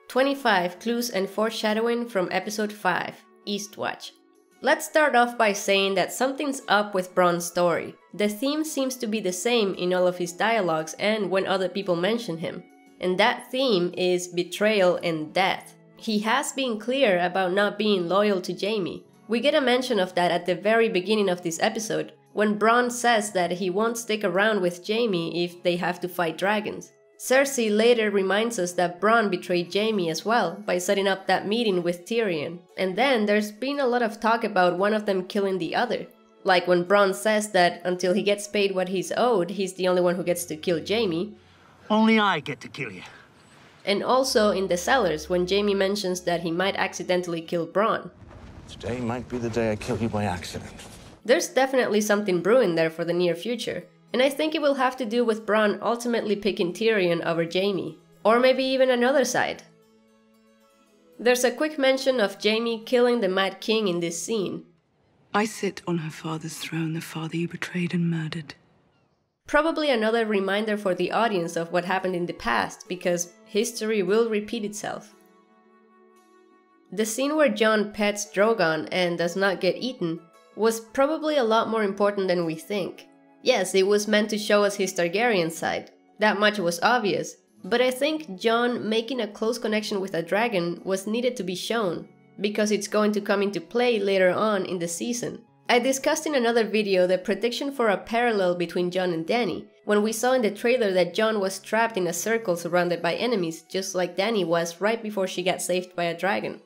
25 Clues and Foreshadowing from Episode 5, Eastwatch. Let's start off by saying that something's up with Bronn's story. The theme seems to be the same in all of his dialogues and when other people mention him. And that theme is betrayal and death. He has been clear about not being loyal to Jaime. We get a mention of that at the very beginning of this episode, when Bronn says that he won't stick around with Jaime if they have to fight dragons. Cersei later reminds us that Bronn betrayed Jaime as well by setting up that meeting with Tyrion. And then there's been a lot of talk about one of them killing the other. Like when Bronn says that until he gets paid what he's owed, he's the only one who gets to kill Jaime. Only I get to kill you. And also in the cellars when Jaime mentions that he might accidentally kill Bronn. Today might be the day I kill you by accident. There's definitely something brewing there for the near future. And I think it will have to do with Bronn ultimately picking Tyrion over Jaime. Or maybe even another side. There's a quick mention of Jaime killing the Mad King in this scene. I sit on her father's throne, the father you betrayed and murdered. Probably another reminder for the audience of what happened in the past, because history will repeat itself. The scene where Jon pets Drogon and does not get eaten was probably a lot more important than we think. Yes, it was meant to show us his Targaryen side, that much was obvious, but I think Jon making a close connection with a dragon was needed to be shown, because it's going to come into play later on in the season. I discussed in another video the prediction for a parallel between Jon and Dany, when we saw in the trailer that Jon was trapped in a circle surrounded by enemies, just like Dany was right before she got saved by a dragon.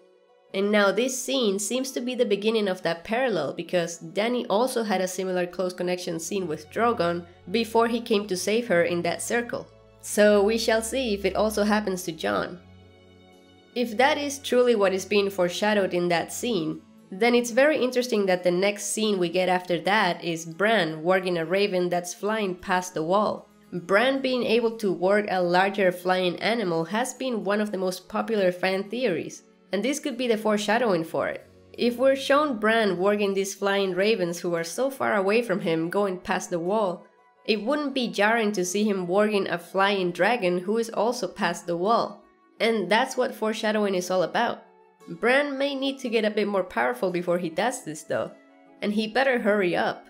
And now this scene seems to be the beginning of that parallel because Dany also had a similar close connection scene with Drogon before he came to save her in that circle. So we shall see if it also happens to Jon. If that is truly what is being foreshadowed in that scene, then it's very interesting that the next scene we get after that is Bran warging a raven that's flying past the wall. Bran being able to warg a larger flying animal has been one of the most popular fan theories. And this could be the foreshadowing for it. If we're shown Bran warging these flying ravens who are so far away from him going past the wall, it wouldn't be jarring to see him warging a flying dragon who is also past the wall. And that's what foreshadowing is all about. Bran may need to get a bit more powerful before he does this though, and he better hurry up.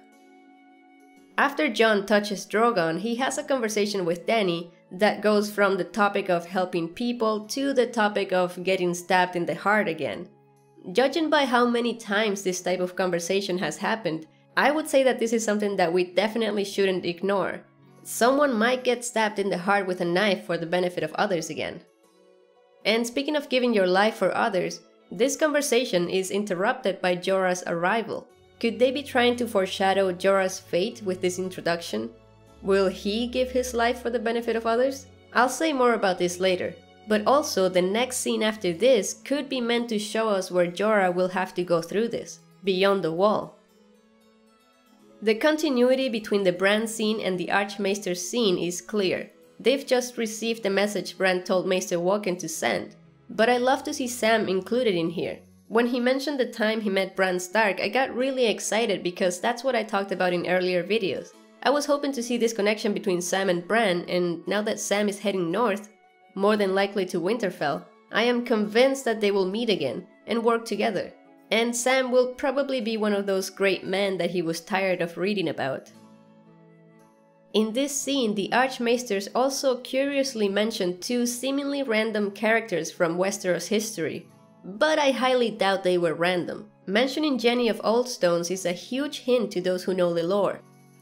After Jon touches Drogon, he has a conversation with Dany that goes from the topic of helping people to the topic of getting stabbed in the heart again. Judging by how many times this type of conversation has happened, I would say that this is something that we definitely shouldn't ignore. Someone might get stabbed in the heart with a knife for the benefit of others again. And speaking of giving your life for others, this conversation is interrupted by Jorah's arrival. Could they be trying to foreshadow Jorah's fate with this introduction? Will he give his life for the benefit of others? I'll say more about this later. But also, the next scene after this could be meant to show us where Jorah will have to go through this, beyond the wall. The continuity between the Bran scene and the Archmaester scene is clear. They've just received the message Bran told Maester Walken to send. But I love to see Sam included in here. When he mentioned the time he met Bran Stark, I got really excited because that's what I talked about in earlier videos. I was hoping to see this connection between Sam and Bran, and now that Sam is heading north, more than likely to Winterfell, I am convinced that they will meet again and work together. And Sam will probably be one of those great men that he was tired of reading about. In this scene, the Archmaesters also curiously mentioned two seemingly random characters from Westeros history, but I highly doubt they were random. Mentioning Jenny of Oldstones is a huge hint to those who know the lore.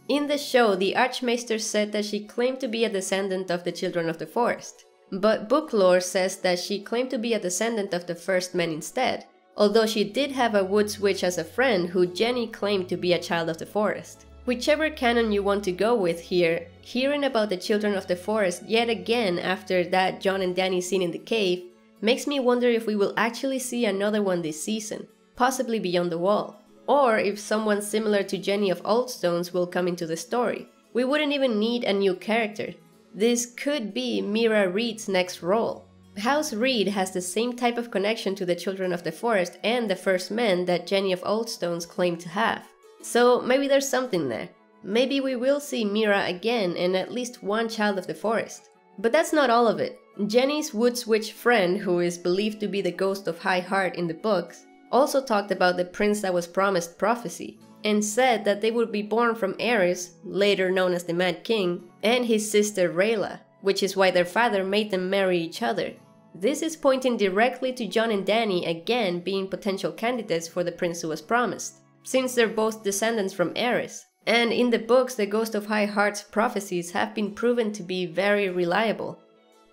In the show, the Archmaester said that she claimed to be a descendant of the Children of the Forest, but book lore says that she claimed to be a descendant of the First Men instead, although she did have a Woods Witch as a friend who Jenny claimed to be a child of the forest. Whichever canon you want to go with here, hearing about the Children of the Forest yet again after that Jon and Dany scene in the cave makes me wonder if we will actually see another one this season, possibly Beyond the Wall. Or if someone similar to Jenny of Oldstones will come into the story. We wouldn't even need a new character. This could be Mira Reed's next role. House Reed has the same type of connection to the Children of the Forest and the First Men that Jenny of Oldstones claimed to have. So maybe there's something there. Maybe we will see Mira again and at least one Child of the Forest. But that's not all of it. Jenny's Woods Witch friend, who is believed to be the ghost of Hight in the books, also talked about the prince that was promised prophecy, and said that they would be born from Ares, later known as the Mad King, and his sister Rayla, which is why their father made them marry each other. This is pointing directly to Jon and Dany again being potential candidates for the prince who was promised, since they're both descendants from Ares. And in the books, the ghost of Hight's prophecies have been proven to be very reliable.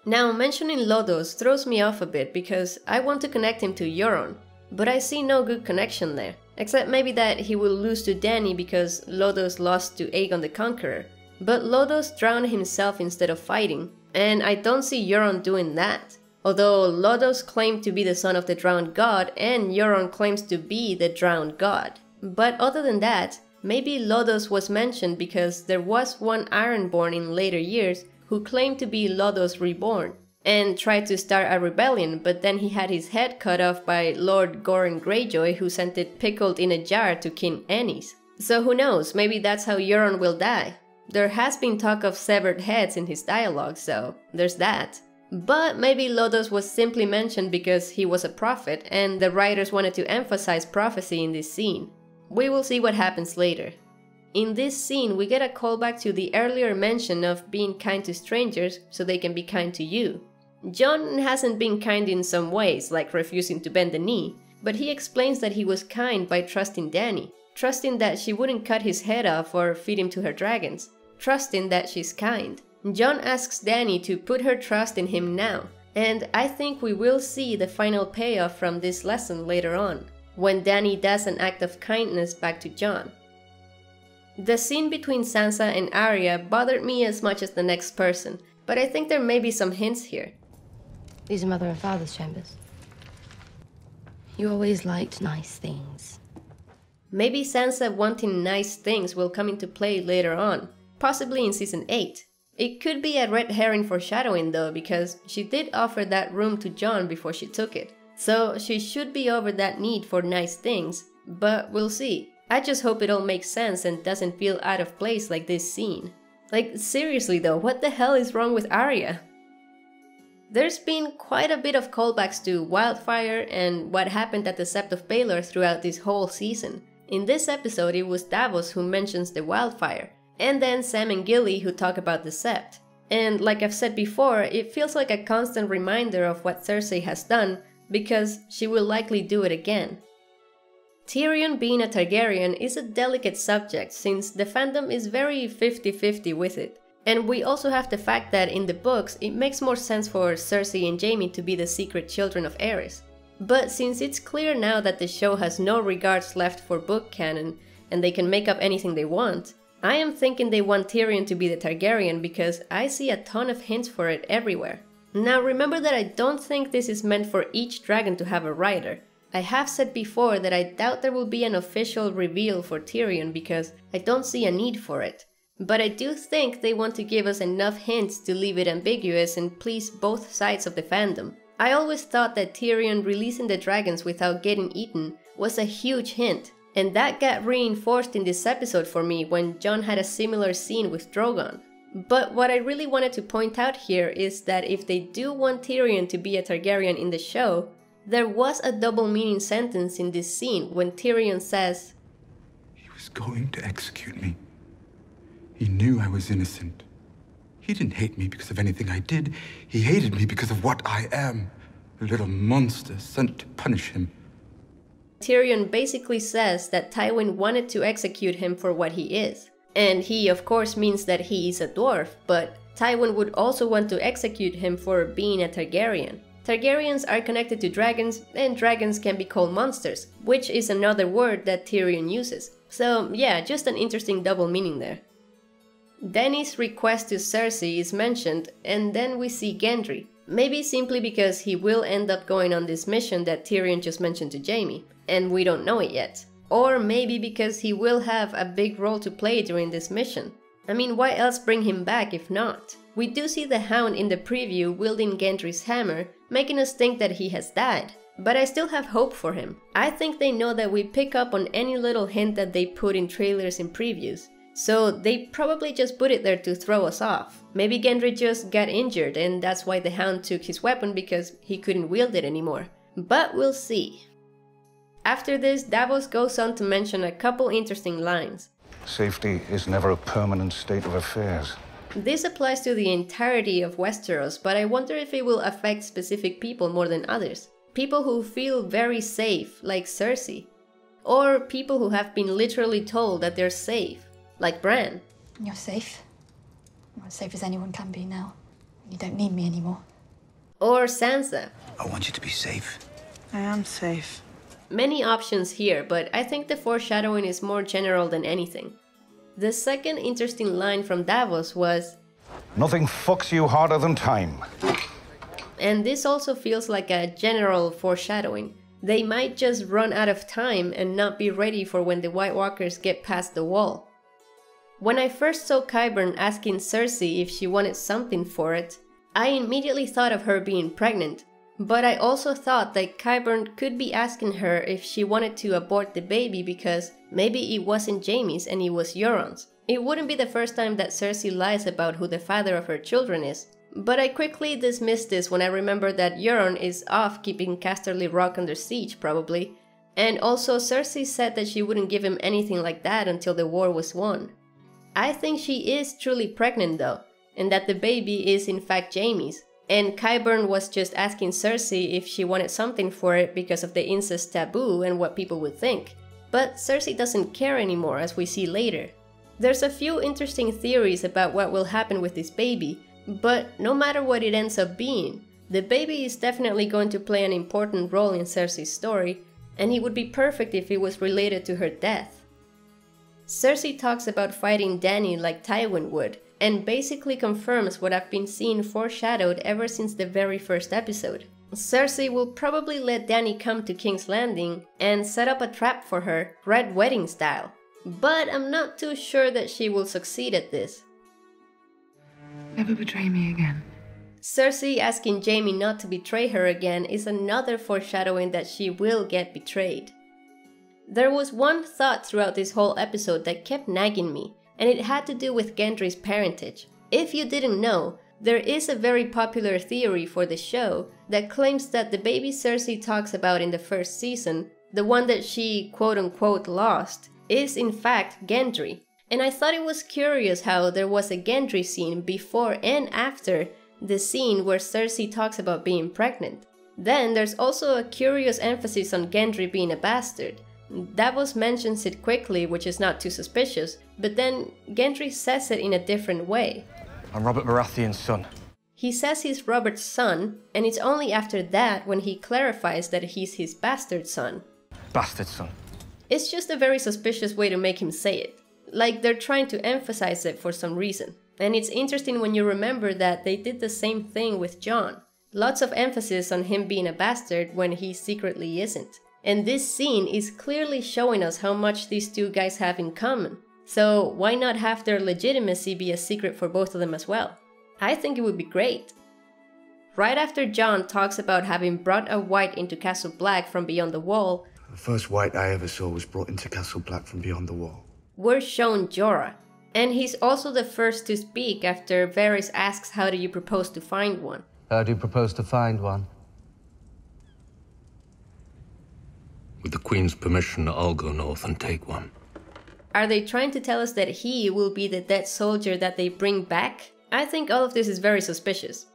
Now, mentioning Lodos throws me off a bit because I want to connect him to Euron, but I see no good connection there, except maybe that he will lose to Dany because Lodos lost to Aegon the Conqueror. But Lodos drowned himself instead of fighting, and I don't see Euron doing that. Although Lodos claimed to be the son of the drowned god, and Euron claims to be the drowned god. But other than that, maybe Lodos was mentioned because there was one Ironborn in later years who claimed to be Lodos Reborn, and tried to start a rebellion, but then he had his head cut off by Lord Goran Greyjoy, who sent it pickled in a jar to King Aenys. So who knows, maybe that's how Euron will die. There has been talk of severed heads in his dialogue, so there's that. But maybe Lodos was simply mentioned because he was a prophet, and the writers wanted to emphasize prophecy in this scene. We will see what happens later. In this scene, we get a callback to the earlier mention of being kind to strangers so they can be kind to you. Jon hasn't been kind in some ways, like refusing to bend the knee, but he explains that he was kind by trusting Dany, trusting that she wouldn't cut his head off or feed him to her dragons, trusting that she's kind. Jon asks Dany to put her trust in him now, and I think we will see the final payoff from this lesson later on, when Dany does an act of kindness back to Jon. The scene between Sansa and Arya bothered me as much as the next person, but I think there may be some hints here. These are Mother and Father's chambers. You always liked nice things. Maybe Sansa wanting nice things will come into play later on, possibly in Season 8. It could be a red herring foreshadowing though, because she did offer that room to Jon before she took it, so she should be over that need for nice things, but we'll see. I just hope it all makes sense and doesn't feel out of place like this scene. Like, seriously though, what the hell is wrong with Arya? There's been quite a bit of callbacks to Wildfire and what happened at the Sept of Baelor throughout this whole season. In this episode, it was Davos who mentions the Wildfire, and then Sam and Gilly who talk about the Sept. And like I've said before, it feels like a constant reminder of what Cersei has done, because she will likely do it again. Tyrion being a Targaryen is a delicate subject since the fandom is very 50-50 with it. And we also have the fact that in the books it makes more sense for Cersei and Jaime to be the secret children of Aerys. But since it's clear now that the show has no regards left for book canon and they can make up anything they want, I am thinking they want Tyrion to be the Targaryen because I see a ton of hints for it everywhere. Now remember that I don't think this is meant for each dragon to have a rider. I have said before that I doubt there will be an official reveal for Tyrion because I don't see a need for it. But I do think they want to give us enough hints to leave it ambiguous and please both sides of the fandom. I always thought that Tyrion releasing the dragons without getting eaten was a huge hint, and that got reinforced in this episode for me when Jon had a similar scene with Drogon. But what I really wanted to point out here is that if they do want Tyrion to be a Targaryen in the show, there was a double meaning sentence in this scene when Tyrion says, "He was going to execute me. He knew I was innocent. He didn't hate me because of anything I did. He hated me because of what I am. A little monster sent to punish him." Tyrion basically says that Tywin wanted to execute him for what he is. And he of course means that he is a dwarf, but Tywin would also want to execute him for being a Targaryen. Targaryens are connected to dragons, and dragons can be called monsters, which is another word that Tyrion uses. So yeah, just an interesting double meaning there. Dany's request to Cersei is mentioned, and then we see Gendry. Maybe simply because he will end up going on this mission that Tyrion just mentioned to Jaime, and we don't know it yet. Or maybe because he will have a big role to play during this mission. I mean, why else bring him back if not? We do see the Hound in the preview wielding Gendry's hammer, making us think that he has died. But I still have hope for him. I think they know that we pick up on any little hint that they put in trailers and previews. So they probably just put it there to throw us off. Maybe Gendry just got injured and that's why the Hound took his weapon because he couldn't wield it anymore. But we'll see. After this, Davos goes on to mention a couple interesting lines. Safety is never a permanent state of affairs. This applies to the entirety of Westeros, but I wonder if it will affect specific people more than others. People who feel very safe, like Cersei. Or people who have been literally told that they're safe, like Bran. You're safe. I'm as safe as anyone can be now. You don't need me anymore. Or Sansa. I want you to be safe. I am safe. Many options here, but I think the foreshadowing is more general than anything. The second interesting line from Davos was, Nothing fucks you harder than time. and this also feels like a general foreshadowing. They might just run out of time and not be ready for when the White Walkers get past the wall. When I first saw Qyburn asking Cersei if she wanted something for it, I immediately thought of her being pregnant, but I also thought that Qyburn could be asking her if she wanted to abort the baby because maybe it wasn't Jaime's and it was Euron's. It wouldn't be the first time that Cersei lies about who the father of her children is, but I quickly dismissed this when I remembered that Euron is off keeping Casterly Rock under siege probably, and also Cersei said that she wouldn't give him anything like that until the war was won. I think she is truly pregnant though, and that the baby is in fact Jaime's, and Qyburn was just asking Cersei if she wanted something for it because of the incest taboo and what people would think. But Cersei doesn't care anymore, as we see later. There's a few interesting theories about what will happen with this baby, but no matter what it ends up being, the baby is definitely going to play an important role in Cersei's story, and it would be perfect if it was related to her death. Cersei talks about fighting Dany like Tywin would, and basically confirms what I've been seeing foreshadowed ever since the very first episode. Cersei will probably let Dany come to King's Landing and set up a trap for her, Red Wedding style. But I'm not too sure that she will succeed at this. Never betray me again. Cersei asking Jaime not to betray her again is another foreshadowing that she will get betrayed. There was one thought throughout this whole episode that kept nagging me, and it had to do with Gendry's parentage. If you didn't know, there is a very popular theory for the show that claims that the baby Cersei talks about in the first season, the one that she quote-unquote lost, is in fact Gendry. And I thought it was curious how there was a Gendry scene before and after the scene where Cersei talks about being pregnant. Then there's also a curious emphasis on Gendry being a bastard. Davos mentions it quickly, which is not too suspicious, but then Gendry says it in a different way. I'm Robert Baratheon's son. He says he's Robert's son, and it's only after that when he clarifies that he's his bastard son. Bastard son. It's just a very suspicious way to make him say it. Like they're trying to emphasize it for some reason. And it's interesting when you remember that they did the same thing with Jon. Lots of emphasis on him being a bastard when he secretly isn't. And this scene is clearly showing us how much these two guys have in common. So why not have their legitimacy be a secret for both of them as well? I think it would be great. Right after Jon talks about having brought a White into Castle Black from beyond the wall, The first White I ever saw was brought into Castle Black from beyond the wall. we're shown Jorah. And he's also the first to speak after Varys asks how do you propose to find one. How do you propose to find one? With the Queen's permission, I'll go north and take one. Are they trying to tell us that he will be the dead soldier that they bring back? I think all of this is very suspicious.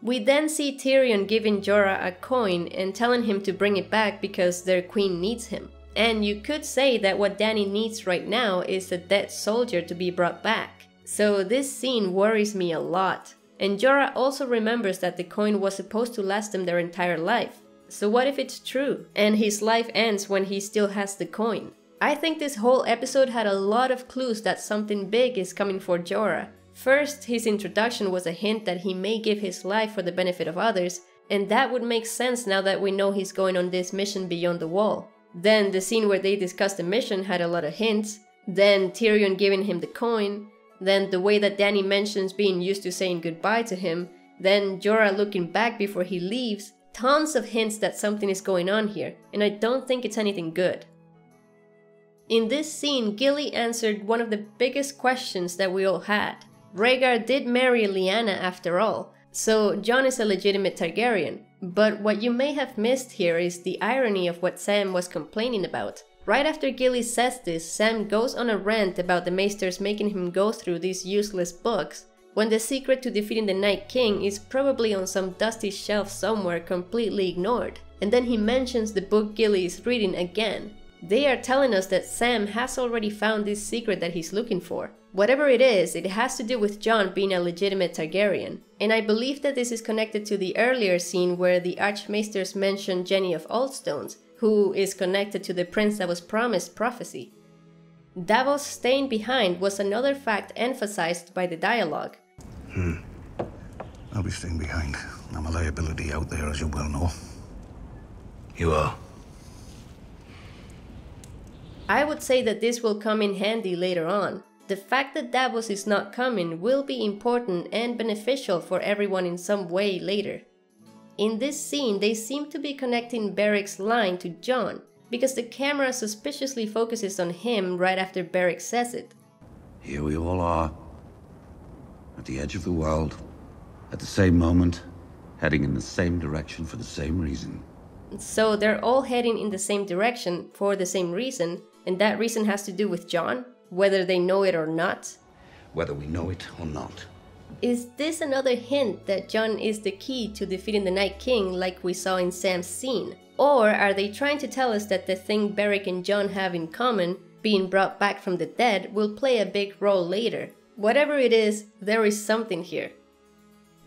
We then see Tyrion giving Jorah a coin and telling him to bring it back because their queen needs him. And you could say that what Dany needs right now is a dead soldier to be brought back. So this scene worries me a lot. And Jorah also remembers that the coin was supposed to last them their entire life. So what if it's true, and his life ends when he still has the coin? I think this whole episode had a lot of clues that something big is coming for Jorah. First, his introduction was a hint that he may give his life for the benefit of others, and that would make sense now that we know he's going on this mission beyond the wall. Then the scene where they discussed the mission had a lot of hints, then Tyrion giving him the coin, then the way that Dany mentions being used to saying goodbye to him, then Jorah looking back before he leaves. Tons of hints that something is going on here, and I don't think it's anything good. In this scene, Gilly answered one of the biggest questions that we all had. Rhaegar did marry Lyanna after all, so Jon is a legitimate Targaryen. But what you may have missed here is the irony of what Sam was complaining about. Right after Gilly says this, Sam goes on a rant about the Maesters making him go through these useless books, when the secret to defeating the Night King is probably on some dusty shelf somewhere completely ignored. And then he mentions the book Gilly is reading again. They are telling us that Sam has already found this secret that he's looking for. Whatever it is, it has to do with Jon being a legitimate Targaryen. And I believe that this is connected to the earlier scene where the Archmaesters mention Jenny of Oldstones, who is connected to the prince that was promised prophecy. Davos staying behind was another fact emphasized by the dialogue. I'll be staying behind. I'm a liability out there, as you well know. You are. I would say that this will come in handy later on. The fact that Davos is not coming will be important and beneficial for everyone in some way later. In this scene, they seem to be connecting Beric's line to Jon, because the camera suspiciously focuses on him right after Beric says it. Here we all are, at the edge of the world, at the same moment, heading in the same direction for the same reason. So they're all heading in the same direction for the same reason, and that reason has to do with Jon, whether they know it or not. Whether we know it or not. Is this another hint that Jon is the key to defeating the Night King like we saw in Sam's scene? Or are they trying to tell us that the thing Beric and Jon have in common, being brought back from the dead, will play a big role later? Whatever it is, there is something here.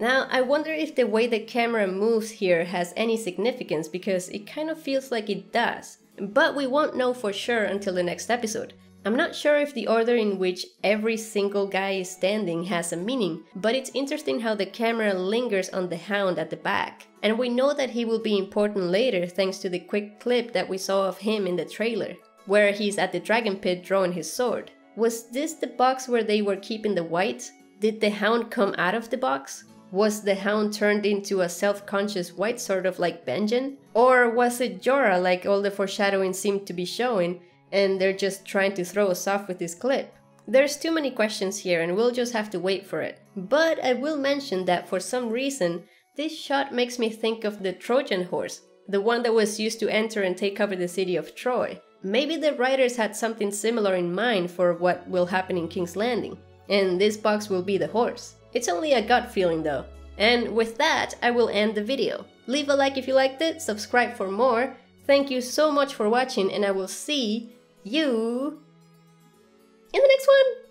Now, I wonder if the way the camera moves here has any significance, because it kind of feels like it does. But we won't know for sure until the next episode. I'm not sure if the order in which every single guy is standing has a meaning, but it's interesting how the camera lingers on the Hound at the back. And we know that he will be important later thanks to the quick clip that we saw of him in the trailer, where he's at the dragon pit drawing his sword. Was this the box where they were keeping the white? Did the Hound come out of the box? Was the Hound turned into a self-conscious white, sort of like Benjen? Or was it Jorah, like all the foreshadowing seemed to be showing, and they're just trying to throw us off with this clip? There's too many questions here and we'll just have to wait for it. But I will mention that for some reason, this shot makes me think of the Trojan horse, the one that was used to enter and take over the city of Troy. Maybe the writers had something similar in mind for what will happen in King's Landing, and this box will be the horse. It's only a gut feeling though. And with that, I will end the video. Leave a like if you liked it, subscribe for more. Thank you so much for watching, and I will see you in the next one!